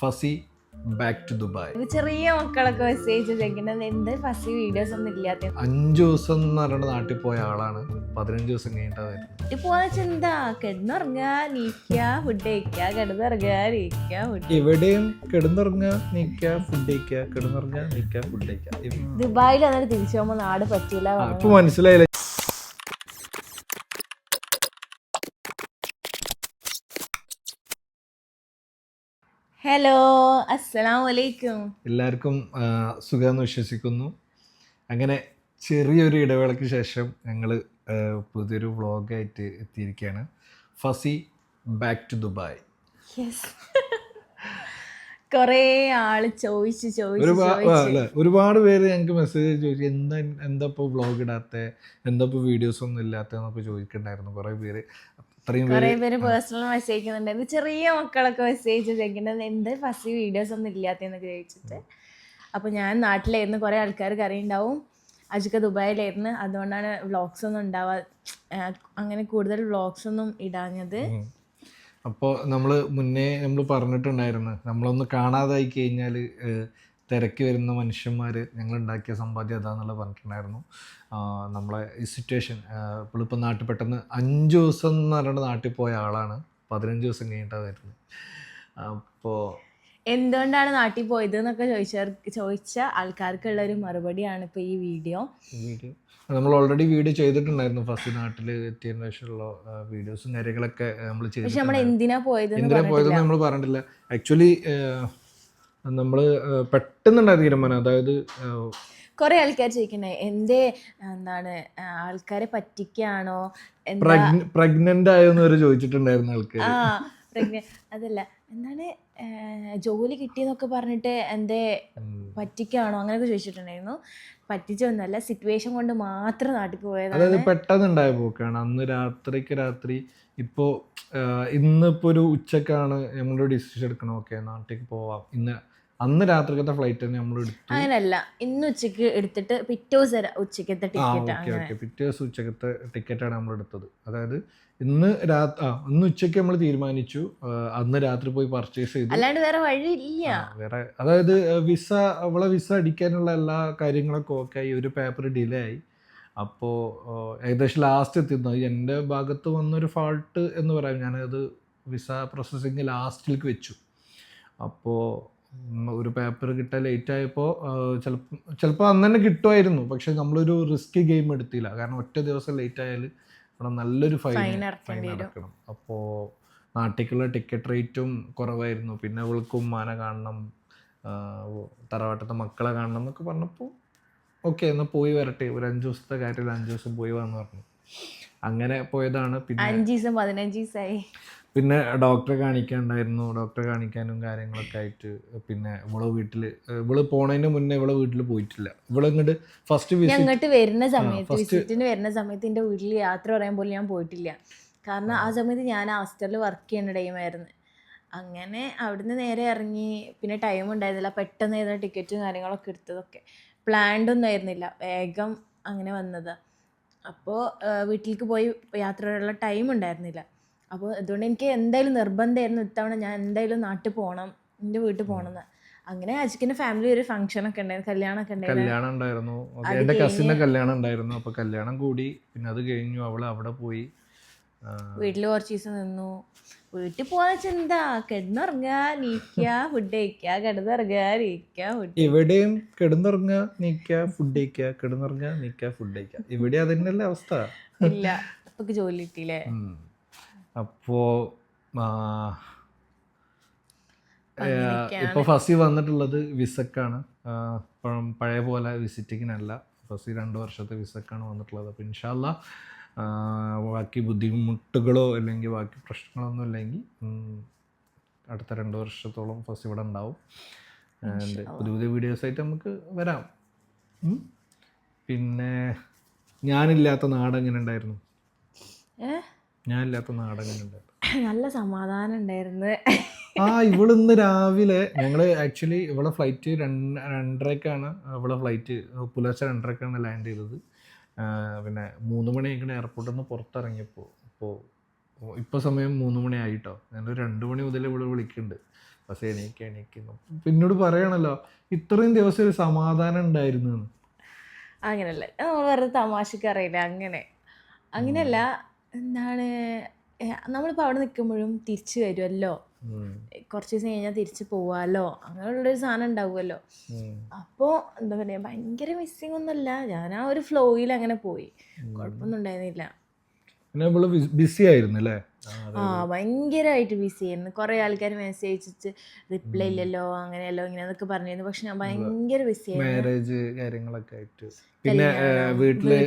Fuzzy back to Dubai. ചെറിയ മക്കളൊക്കെ message ചോദിക്കുന്നത് എന്ത് ഫസി വീഡിയോസ് ഒന്നും ഇല്ലാത്ത. 5 ദിവസം എന്ന് പറഞ്ഞിട്ട് നാട്ടിൽ പോയ ആളാണ് 15 ദിവസം കഴിഞ്ഞിട്ടാ വരുന്നത്. നാട്ടിൽ പോകാന്ന് വെച്ചാൽ എന്താ, കിടന്നുറങ്ങുക, നീക്കുക, ഫുഡ് കഴിക്കുക, കിടന്നുറങ്ങുക, നീക്കുക, ഫുഡ്. എവിടെയും കിടന്നുറങ്ങുക, നീക്കുക, ഫുഡ് കഴിക്കുക, കിടന്നുറങ്ങുക, നീക്കുക, ഫുഡ് കഴിക്കുക. ദുബായിൽ വന്നിട്ട് തിരിച്ചു പോകുമ്പോൾ നാട് പറ്റൂല. ഇപ്പൊ മനസ്സിലായില്ല. ഹലോ, അസ്സലാമു അലൈക്കും. എല്ലാവർക്കും സുഖമെന്ന് വിശ്വസിക്കുന്നു. അങ്ങനെ ചെറിയൊരു ഇടവേളയ്ക്ക് ശേഷം ഞങ്ങൾ പുതിയൊരു വ്ളോഗായിട്ട് എത്തിയിരിക്കുകയാണ്. ഫസി ബാക്ക് ടു ദുബായ്. കുറേ ആള് ചോദിച്ചു ഒരുപാട് പേര് ഞങ്ങൾക്ക് മെസ്സേജ് ചോദിച്ചു, എന്താ ഇപ്പോൾ വ്ളോഗ് ഇടാത്ത, എന്താ ഇപ്പോൾ വീഡിയോസ് ഒന്നും ഇല്ലാത്തതെന്നൊക്കെ ചോദിക്കണ്ടായിരുന്നു കുറേ പേര്. കുറേ പേര് പേഴ്സണൽ മെസ്സേജ് അയക്കുന്നുണ്ടായിരുന്നു. ചെറിയ മക്കളൊക്കെ മെസ്സേജ് ചോദിക്കുന്നത് എന്ത് ഫസി വീഡിയോസ് ഒന്നും ഇല്ലാത്തതെന്നൊക്കെ ചോദിച്ചിട്ട്. അപ്പോൾ ഞാൻ നാട്ടിലായിരുന്നു, കുറേ ആൾക്കാർക്ക് അറിയുണ്ടാവും. അജിക്ക ദുബായിലായിരുന്നു, അതുകൊണ്ടാണ് വ്ളോഗ്സ് ഒന്നും അങ്ങനെ കൂടുതൽ വ്ളോഗ്സ് ഒന്നും ഇടാഞ്ഞത്. അപ്പോൾ നമ്മൾ മുന്നേ പറഞ്ഞിട്ടുണ്ടായിരുന്നു, നമ്മളൊന്ന് കാണാതായി കഴിഞ്ഞാൽ തിരക്കി വരുന്ന മനുഷ്യന്മാർ ഞങ്ങളുണ്ടാക്കിയ സമ്പാദ്യം അതാണെന്നുള്ള പറഞ്ഞിട്ടുണ്ടായിരുന്നു. നമ്മളെ ഈ സിറ്റുവേഷൻ ഇപ്പോൾ നാട്ടിൽ പെട്ടെന്ന് 5 ദിവസം എന്ന് പറഞ്ഞിട്ട് നാട്ടിൽ പോയ ആളാണ് 15 ദിവസം കഴിഞ്ഞിട്ടാണ് വരുന്നത്. അപ്പോൾ എന്തുകൊണ്ടാണ് നാട്ടിൽ പോയത് എന്നൊക്കെ ചോദിച്ച ആൾക്കാർക്കുള്ള ഒരു മറുപടിയാണ് ഇപ്പോൾ ഈ വീഡിയോ. നമ്മൾ ഓൾറെഡി വീഡിയോ ചെയ്തിട്ടുണ്ടായിരുന്നു. ഫസ്റ്റ് നാട്ടിൽ എത്തിയതിന് ശേഷമുള്ള വീഡിയോസും കാര്യങ്ങളൊക്കെ നമ്മൾ ചെയ്തു. പക്ഷെ നമ്മൾ എന്തിനാ പോയതെന്ന് നമ്മൾ പറഞ്ഞിട്ടില്ല. ആക്ച്വലി നമ്മൾ പെട്ടെന്നുണ്ടായ തീരുമാനം. അതായത് കുറെ ആൾക്കാർ ചോദിക്കണേ എന്താണ് ആൾക്കാരെ പറ്റിക്കാണോ, പ്രഗ്നന്റ് ആയോന്ന് വരെ ചോദിച്ചിട്ടുണ്ടായിരുന്നു ആൾക്കാർ. അതല്ല, എന്താണ് ജോലി കിട്ടിയെന്നൊക്കെ പറഞ്ഞിട്ട് പറ്റിക്കാണോ അങ്ങനെയൊക്കെ ചോദിച്ചിട്ടുണ്ടായിരുന്നു. പറ്റിച്ചൊന്നുമല്ല, സിറ്റുവേഷൻ കൊണ്ട് മാത്രം നാട്ടിൽ പോയത്. അതായത് പെട്ടെന്നുണ്ടായ പോക്കാണ്. അന്ന് രാത്രി ഇപ്പോൾ ഇന്നിപ്പോൾ ഒരു ഉച്ചക്കാണ് നമ്മളൊരു ഡിസിഷൻ എടുക്കണം, ഓക്കെ നാട്ടിലേക്ക് പോവാം, അന്ന് രാത്രിക്കത്തെ ഫ്ലൈറ്റ് തന്നെ നമ്മൾ എടുത്തു. അങ്ങനല്ല, ഇന്ന് ഉച്ചക്ക് എടുത്തിട്ട് പിറ്റേ ദിവസം ഉച്ചക്കത്തെ ടിക്കറ്റ്. പിറ്റേ ദിവസം ഉച്ചക്കത്തെ ടിക്കറ്റാണ് നമ്മൾ എടുത്തത്. അതായത് ഇന്ന് ഉച്ചയ്ക്ക് നമ്മൾ തീരുമാനിച്ചു, അന്ന് രാത്രി പോയി പർച്ചേസ് ചെയ്തു. അല്ലാണ്ട് വേറെ വഴിയില്ല. അതായത് അവളെ വിസ അടിക്കാനുള്ള എല്ലാ കാര്യങ്ങളൊക്കെ ഓക്കെ ആയി. ഒരു പേപ്പർ ഡിലേ ആയി. അപ്പോൾ ഏകദേശം ലാസ്റ്റ് എത്തിയിരുന്നു. എൻ്റെ ഭാഗത്ത് വന്നൊരു ഫാൾട്ട് എന്ന് പറയാം. ഞാനത് വിസ പ്രോസസ്സിങ് ലാസ്റ്റിലേക്ക് വെച്ചു. അപ്പോൾ ഒരു പേപ്പർ കിട്ടാൻ ലേറ്റ് ആയപ്പോൾ ചിലപ്പോൾ അന്ന് തന്നെ കിട്ടുമായിരുന്നു. പക്ഷെ നമ്മളൊരു റിസ്കി ഗെയിം എടുത്തില്ല. കാരണം ഒറ്റ ദിവസം ലേറ്റ് ആയാൽ ഇവിടെ നല്ലൊരു ഫൈൻ അടക്കണം. അപ്പോൾ നാട്ടിലേക്കുള്ള ടിക്കറ്റ് റേറ്റും കുറവായിരുന്നു. പിന്നെ അവൾക്ക് ഉമ്മാനെ കാണണം, തറവാട്ടത്തെ മക്കളെ കാണണം എന്നൊക്കെ പറഞ്ഞപ്പോൾ ഓക്കെ എന്നാൽ പോയി വരട്ടെ, ഒരു 5 ദിവസത്തെ കാര്യത്തിൽ 5 ദിവസം പോയി വന്ന് പറഞ്ഞു. അങ്ങനെ പോയതാണ്. പിന്നെ 5 ദിവസം 15 ദിവസമായി. പിന്നെ ഡോക്ടറെ കാണിക്കാനുണ്ടായിരുന്നു. ഡോക്ടറെ കാണിക്കാനും കാര്യങ്ങളൊക്കെ ആയിട്ട് പിന്നെ ഇവള് പോണതിന് മുന്നേ ഇവളെ വീട്ടിൽ പോയിട്ടില്ല. ഇവളിങ്ങോട്ട് അങ്ങോട്ട് വരുന്ന സമയത്ത് എൻ്റെ വീട്ടിൽ യാത്ര പറയാൻ പോലും ഞാൻ പോയിട്ടില്ല. കാരണം ആ സമയത്ത് ഞാൻ ഹോസ്റ്റലിൽ വർക്ക് ചെയ്യുന്ന ടൈമായിരുന്നു. അങ്ങനെ അവിടുന്ന് നേരെ ഇറങ്ങി. പിന്നെ ടൈം ഉണ്ടായിരുന്നില്ല, പെട്ടെന്ന് ആയിരുന്നു ടിക്കറ്റും കാര്യങ്ങളൊക്കെ എടുത്തതൊക്കെ. പ്ലാൻഡ് ഒന്നും ആയിരുന്നില്ല, വേഗം അങ്ങനെ വന്നത്. അപ്പോൾ വീട്ടിലേക്ക് പോയി യാത്രയുള്ള ടൈം ഉണ്ടായിരുന്നില്ല. അപ്പോൾ അതുകൊണ്ട് എനിക്ക് എന്തായാലും നിർബന്ധമായിരുന്നു ഇത്തവണ ഞാൻ എന്തായാലും നാട്ടിൽ പോകണം, എൻ്റെ വീട്ടിൽ പോകണമെന്ന്. അങ്ങനെ അജിക്കിൻ്റെ ഫാമിലി ഒരു ഫംഗ്ഷനൊക്കെ ഉണ്ടായിരുന്നു, കല്യാണമൊക്കെ ഉണ്ടായിരുന്നു. എൻ്റെ കസിൻ്റെ കല്യാണം ഉണ്ടായിരുന്നു. അപ്പോൾ കല്യാണം കൂടി. പിന്നെ അത് കഴിഞ്ഞു അവൾ അവിടെ പോയി. വീട്ടിൽ കുറച്ച് ദിവസം നിന്നു. വീട്ടിൽ പോകാന്ന് വെച്ചാൽ എന്താ, കിടന്നുറങ്ങുക, നീക്കുക, ഫുഡ് കഴിക്കുക, കിടന്നുറങ്ങുക, നീക്കുക, ഫുഡ്. എവിടെയും കിടന്നുറങ്ങുക, നീക്കുക, ഫുഡ് കഴിക്കുക, കിടന്നുറങ്ങുക, നീക്കുക, ഫുഡ് കഴിക്കുക. ഇവിടെ അതന്നെയല്ലേ അവസ്ഥ. ഇല്ല, ഇപ്പൊ ജോലി കിട്ടിയില്ലേ. അപ്പോൾ ഇപ്പോൾ ഫസി വന്നിട്ടുള്ളത് വിസക്കാണ്. പഴയ പോലെ വിസിറ്റിങ്ങിനല്ല. ഫസി 2 വർഷത്തെ വിസക്കാണ് വന്നിട്ടുള്ളത്. അപ്പോൾ ഇൻഷാ അല്ലാ ബാക്കി ബുദ്ധിമുട്ടുകളോ അല്ലെങ്കിൽ ബാക്കി പ്രശ്നങ്ങളൊന്നും ഇല്ലെങ്കിൽ അടുത്ത 2 വർഷത്തോളം ഫസി ഇവിടെ ഉണ്ടാവും. പുതിയ വീഡിയോസായിട്ട് നമുക്ക് വരാം. പിന്നെ ഞാനില്ലാത്ത നാട് എങ്ങനെ ഉണ്ടായിരുന്നു? ഞാനില്ലാത്ത നാടകം ഉണ്ടായിരുന്നു. നല്ല സമാധാനം ഉണ്ടായിരുന്നു. ഇവളിന്ന് രാവിലെ ഞങ്ങൾ ആക്ച്വലി ഇവളെ ഫ്ലൈറ്റ് 2:30ക്കാണ്. ഇവളെ ഫ്ലൈറ്റ് പുലർച്ചെ 2:30ക്കാണ് ലാൻഡ് ചെയ്തത്. പിന്നെ 3 മണിയായിക്കണ എയർപോർട്ടിൽ നിന്ന് പുറത്തിറങ്ങിയപ്പോൾ. ഇപ്പോൾ സമയം 3 മണി ആയിട്ടോ. ഞാനൊരു 2 മണി മുതൽ ഇവിടെ വിളിക്കുന്നുണ്ട്. പക്ഷേ എണീക്കുന്നു പിന്നോട് പറയണല്ലോ ഇത്രയും ദിവസം ഒരു സമാധാനം ഉണ്ടായിരുന്നു എന്ന്. അങ്ങനെയല്ല നമ്മൾ വെറുതെ തമാശക്ക് അറിയില്ല അങ്ങനെയല്ല. എന്താണ് നമ്മളിപ്പോൾ അവിടെ നിൽക്കുമ്പോഴും തിരിച്ചു വരുമല്ലോ, കുറച്ച് ദിവസം കഴിഞ്ഞാൽ തിരിച്ച് പോവാമല്ലോ, അങ്ങനെയുള്ളൊരു സാധനം ഉണ്ടാവുമല്ലോ. അപ്പോൾ എന്താ പറയുക, ഭയങ്കര മിസ്സിങ് ഒന്നുമില്ല. ഞാൻ ആ ഒരു ഫ്ലോയിൽ അങ്ങനെ പോയി, കുഴപ്പമൊന്നും ഉണ്ടായിരുന്നില്ല. പിന്നെ നമ്മള് ബിസി ആയിരുന്നു അല്ലേ? ഭയങ്കരമായിട്ട് ബിസി ആയിരുന്നു. കുറേ ആൾക്കാർ മെസ്സേജ് അയച്ചിട്ട് റിപ്ലൈ ഇല്ലല്ലോ, അങ്ങനെയല്ലോ ഇങ്ങനെയൊക്കെ പറഞ്ഞിരുന്നു. പക്ഷെ ഞാൻ ഭയങ്കര ബിസി ആയിരുന്നു. മാരേജ് കാര്യങ്ങളൊക്കെ ആയിട്ട്. പിന്നെ വീട്ടില്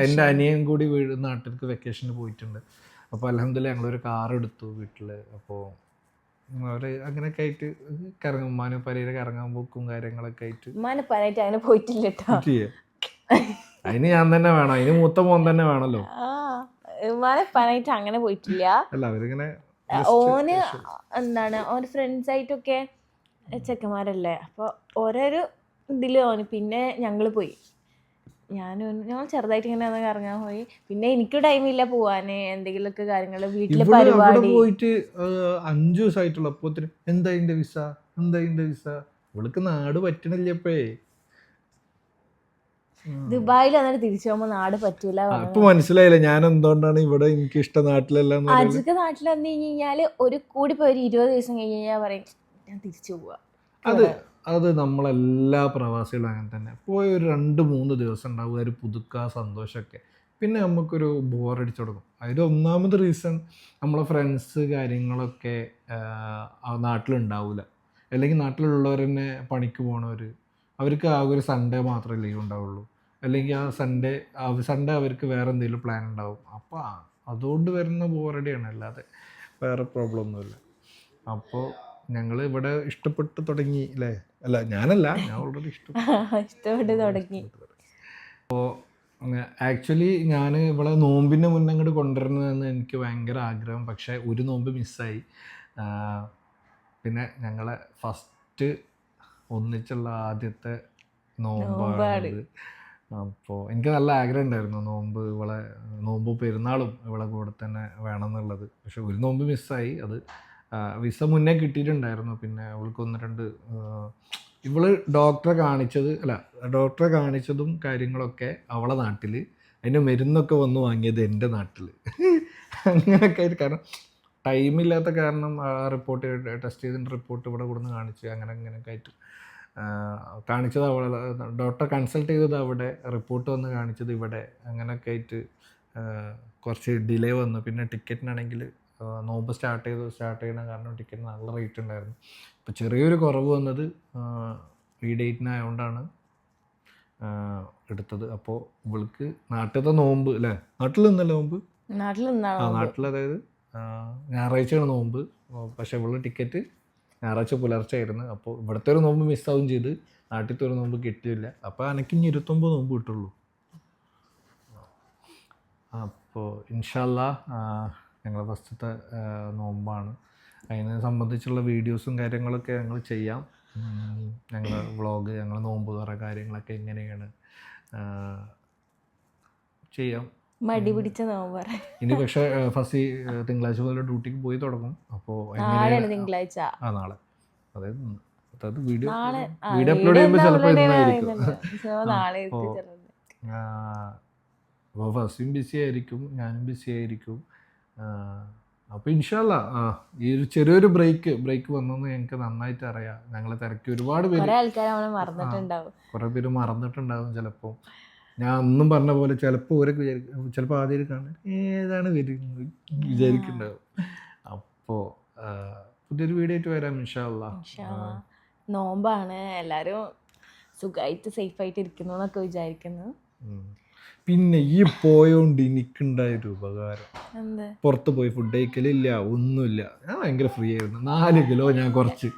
എൻ്റെ അനിയൻ കൂടി നാട്ടിലേക്ക് വെക്കേഷന് പോയിട്ടുണ്ട്. അപ്പോൾ അൽഹംദുലില്ലാ ഞങ്ങളൊരു കാർ എടുത്തു വീട്ടില്. അപ്പോൾ അവര് അങ്ങനെയൊക്കെ ആയിട്ട് കറങ്ങും, ഉമ്മാനെ പരയില് കറങ്ങാൻ പോക്കും കാര്യങ്ങളൊക്കെ ആയിട്ട്. ഉമ്മാനെ പറയായിട്ട് അങ്ങനെ പോയിട്ടില്ല കേട്ടോ. അതിന് ഞാൻ തന്നെ വേണം, അതിന് മൂത്ത മോൻ തന്നെ വേണല്ലോ. ഉമ്മാനെ പറയായിട്ട് അങ്ങനെ പോയിട്ടില്ല. അല്ല അവരിങ്ങനെ ഓന് എന്താണ് ഓന് ഫ്രണ്ട്സ് ആയിട്ടൊക്കെ ചെക്കന്മാരല്ലേ, അപ്പോൾ ഓരോരു ഇതിൽ ഓന്. പിന്നെ ഞങ്ങൾ പോയി, ഞങ്ങൾ ചെറുതായിട്ട് ഇങ്ങനെ ഒന്ന് കറങ്ങാൻ പോയി. പിന്നെ എനിക്ക് ടൈമില്ല പോവാന്, എന്തെങ്കിലുമൊക്കെ കാര്യങ്ങൾ വീട്ടിലെ പരിപാടി. പോയിട്ട് 5 ദിവസമായിട്ടുള്ള അപ്പോൾ എന്താ ഇതിന്റെ വിസ ഇവൾക്ക് നാട് പറ്റണില്ലപ്പോഴേ. ദുബായിൽ വന്നിട്ട് തിരിച്ചു പോകുമ്പോ നാട് പറ്റൂല. ഇപ്പൊ മനസ്സിലായില്ല ഞാൻ എന്തുകൊണ്ടാണ് ഇവിടെ എനിക്ക് ഇഷ്ടം നാട്ടിലല്ല. അജിക്ക് നാട്ടിൽ വന്നു കഴിഞ്ഞാല് ഒരു കൂടി പോയി 20 ദിവസം കഴിഞ്ഞ് കഴിഞ്ഞാൽ പറയും ഞാൻ തിരിച്ചു പോവാ. അത് നമ്മളെല്ലാ പ്രവാസികളും അങ്ങനെ തന്നെ. പോയി ഒരു 2-3 ദിവസം ഉണ്ടാവും ഒരു പുതുക്ക സന്തോഷമൊക്കെ. പിന്നെ നമുക്കൊരു ബോറടിച്ചു തുടങ്ങും. അതിൽ ഒന്നാമത് റീസൺ നമ്മളെ ഫ്രണ്ട്സ് കാര്യങ്ങളൊക്കെ നാട്ടിലുണ്ടാവില്ല. അല്ലെങ്കിൽ നാട്ടിലുള്ളവർ തന്നെ പണിക്ക് പോണവർ, അവർക്ക് ആ ഒരു സൺഡേ മാത്രമേ ലീവ് ഉണ്ടാവുള്ളൂ. അല്ലെങ്കിൽ ആ സൺഡേ അവർക്ക് വേറെ എന്തെങ്കിലും പ്ലാൻ ഉണ്ടാവും. അപ്പോൾ അതുകൊണ്ട് വരുന്ന ബോറടിയാണ്, അല്ലാതെ വേറെ പ്രോബ്ലം ഒന്നുമില്ല. അപ്പോൾ ഞങ്ങൾ ഇവിടെ ഇഷ്ടപ്പെട്ട് തുടങ്ങി അല്ലേ? അല്ല ഞാനല്ല, ഞാൻ ഓൾറെഡി ഇഷ്ടപ്പെട്ട് തുടങ്ങി. അപ്പോൾ ആക്ച്വലി ഞാൻ ഇവിടെ നോമ്പിൻ്റെ മുന്നേ അങ്ങോട്ട് കൊണ്ടുവരുന്നതെന്ന് എനിക്ക് ഭയങ്കര ആഗ്രഹം. പക്ഷേ ഒരു നോമ്പ് മിസ്സായി. പിന്നെ ഫസ്റ്റ് ഒന്നിച്ചുള്ള ആദ്യത്തെ നോമ്പാണ്. അപ്പോൾ എനിക്ക് നല്ല ആഗ്രഹം ഉണ്ടായിരുന്നു നോമ്പ് പെരുന്നാളും ഇവളെ കൂടെ തന്നെ വേണം എന്നുള്ളത്. പക്ഷെ ഒരു നോമ്പ് മിസ്സായി. അത് വിസ മുന്നേ കിട്ടിയിട്ടുണ്ടായിരുന്നു. പിന്നെ അവൾക്ക് 1-2 ഇവള് ഡോക്ടറെ കാണിച്ചതും കാര്യങ്ങളൊക്കെ അവളെ നാട്ടിൽ, അതിൻ്റെ മരുന്നൊക്കെ വന്ന് വാങ്ങിയത് എൻ്റെ നാട്ടിൽ. അങ്ങനെയൊക്കെ ആയിട്ട്, കാരണം ടൈമില്ലാത്ത കാരണം റിപ്പോർട്ട് ടെസ്റ്റ് ചെയ്തിട്ട് റിപ്പോർട്ട് ഇവിടെ കൊടുന്ന് കാണിച്ച് അങ്ങനെയൊക്കെ ആയിട്ട് കാണിച്ചത് അവിടെ, ഡോക്ടറെ കൺസൾട്ട് ചെയ്തത് അവിടെ, റിപ്പോർട്ട് വന്ന് കാണിച്ചത് ഇവിടെ, അങ്ങനെയൊക്കെ ആയിട്ട് കുറച്ച് ഡിലേ വന്നു. പിന്നെ ടിക്കറ്റിനാണെങ്കിൽ നോമ്പ് സ്റ്റാർട്ട് ചെയ്യണ കാരണം ടിക്കറ്റിന് നല്ല റേറ്റ് ഉണ്ടായിരുന്നു. ഇപ്പോൾ ചെറിയൊരു കുറവ് വന്നത് ഈ ഡേറ്റിനായതുകൊണ്ടാണ് എടുത്തത്. അപ്പോൾ ഇവൾക്ക് നാട്ടിലത്തെ നോമ്പ് അല്ലേ, നാട്ടിൽ നിന്നല്ലേ നോമ്പ്, നാട്ടിൽ അതായത് ഞായറാഴ്ചയാണ് നോമ്പ്. പക്ഷെ ഇവള് ടിക്കറ്റ് ഞായറാഴ്ച പുലർച്ചെ ആയിരുന്നു. അപ്പോൾ ഇവിടുത്തെ ഒരു നോമ്പ് മിസ്സാവും ചെയ്ത്, നാട്ടിലത്തെ ഒരു നോമ്പ് കിട്ടിയില്ല. അപ്പോൾ എനിക്ക് 29 നോമ്പ് കിട്ടുള്ളൂ. അപ്പോൾ ഇൻഷാ അല്ലാ ഞങ്ങൾ ഫസ്റ്റത്തെ നോമ്പാണ്. അതിനെ സംബന്ധിച്ചുള്ള വീഡിയോസും കാര്യങ്ങളൊക്കെ ഞങ്ങൾ ചെയ്യാം. ഞങ്ങൾ വ്ളോഗ്, ഞങ്ങൾ നോമ്പ് തുറ കാര്യങ്ങളൊക്കെ എങ്ങനെയാണ് ചെയ്യാം. മടി പിടിച്ച നോമ്പ്. ഇനി പക്ഷേ ഫസ്റ്റ് തിങ്കളാഴ്ച മുതൽ ഡ്യൂട്ടിക്ക് പോയി തുടങ്ങും. അപ്പോൾ തിങ്കളാഴ്ച നാളെ, അതായത് വീഡിയോ അപ്ലോഡ് ചെയ്യുമ്പോൾ ചിലപ്പോൾ ഇന്നായിരിക്കും. അപ്പോൾ ഫസ്റ്റും ബിസി ആയിരിക്കും, ഞാനും ബിസി ആയിരിക്കും. അപ്പോൾ ഇൻഷാ അല്ലാ ഈ ഒരു ചെറിയൊരു ബ്രേക്ക് വന്നെന്ന് ഞങ്ങൾക്ക് നന്നായിട്ട് അറിയാം. ഞങ്ങളെ തിരക്കി ഒരുപാട് പേര്, കുറേ പേര് മറന്നിട്ടുണ്ടാവും ചിലപ്പോൾ. ഞാൻ ഒന്നും പറഞ്ഞ പോലെ ചിലപ്പോൾ ആദ്യം കാണാൻ ഏതാണ് വിചാരിക്കുന്നുണ്ടാവും. അപ്പോൾ പുതിയൊരു വീഡിയോ ആയിട്ട് വരാം ഇൻഷാ അല്ലാ. നോമ്പാണ്, എല്ലാവരും സുഖമായിട്ട് സേഫായിട്ട് ഇരിക്കുന്നു എന്നൊക്കെ വിചാരിക്കുന്നു. പിന്നെ ഈ പോയോണ്ട് എനിക്കുണ്ടായൊരു ഉപകാരം, പുറത്ത് പോയി ഫുഡ് കഴിക്കലില്ല, ഒന്നുമില്ല. ഞാൻ ഭയങ്കര ഫ്രീ ആയിരുന്നു. 4 കിലോ ഞാൻ കുറച്ച്.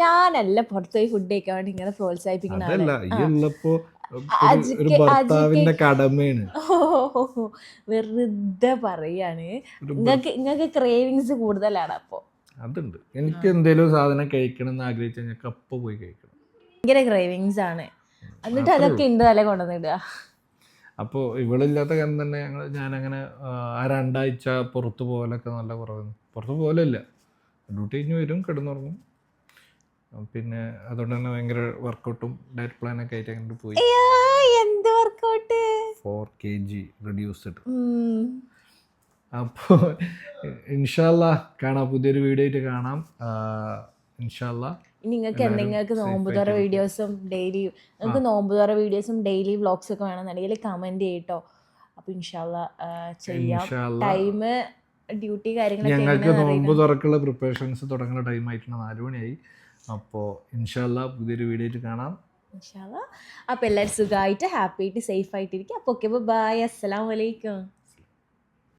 ഞാനല്ല പുറത്ത് പോയി ഫുഡ് കഴിക്കാൻ വേണ്ടി ഇങ്ങനെ പ്രോത്സാഹിപ്പിക്കുന്ന, അതല്ല ഈ ഉള്ളപ്പോ ഒരു ഭർത്താവിന്റെ കടമയാണ്. വെറുതെ പറയാണ്. നിങ്ങൾക്ക് ക്രേവിങ്സ് കൂടുതലാണ്. അപ്പോ അതുണ്ട്, എനിക്ക് എന്തെങ്കിലും സാധനം കഴിക്കണം എന്ന് ആഗ്രഹിച്ചാൽ ഞങ്ങൾക്ക് അപ്പൊ പോയി കഴിക്കണം. ഭയങ്കര ക്രേവിങ്സ് ആണ്. എന്നിട്ട് അതൊക്കെ ഉണ്ട് തല കൊണ്ടുവന്നിടുക. അപ്പോൾ ഇവളില്ലാത്ത കാരണം തന്നെ ഞാനങ്ങനെ ആ 2 ആഴ്ച പുറത്ത് പോകലൊക്കെ നല്ല കുറവായിരുന്നു. പുറത്ത് പോകലില്ല, ഡ്യൂട്ടി കഴിഞ്ഞ് വരും, കിടന്നുറങ്ങും. പിന്നെ അതുകൊണ്ട് തന്നെ ഭയങ്കര വർക്കൗട്ടും ഡയറ്റ് പ്ലാനൊക്കെ ആയിട്ട് അങ്ങനെ പോയി. എന്ത് വർക്കൗട്ട്? 4 kg reduced. അപ്പോൾ ഇൻഷാല്ലാ കാണാം, പുതിയൊരു വീഡിയോ ആയിട്ട് കാണാം ഇൻഷാല്ലാ. നിങ്ങൾക്ക് എന്തെങ്കിലും നോമ്പുതുറ വീഡിയോസും ഡെയിലി നിങ്ങൾക്ക് നോമ്പുതുറ വീഡിയോസും ഡെയിലി വ്ളോഗ്സ് ഒക്കെ വേണമെന്നുണ്ടെങ്കിൽ കമൻറ്റ് ചെയ്യട്ടോ. അപ്പോൾ ഇൻഷാല്ലാ ചെയ്യാം. ടൈം ഡ്യൂട്ടി കാര്യങ്ങളൊക്കെ ഞങ്ങൾക്ക് നോമ്പ് തുറക്കുള്ള പ്രിപ്പറേഷൻസ് തുടങ്ങുന്ന ടൈം ആയിട്ടുണ്ട്, 4 മണിയായി. അപ്പോൾ ഇൻഷാല്ലാ പുതിയൊരു വീഡിയോ ആയിട്ട് കാണാം ഇൻഷാല്ലാ. അപ്പോൾ എല്ലാവരും സുഖമായിട്ട് ഹാപ്പി ആയിട്ട് സേഫ് ആയിട്ടിരിക്കും. അപ്പോൾ ഓക്കെ, ബൈ, അസ്സലാമു അലൈക്കും.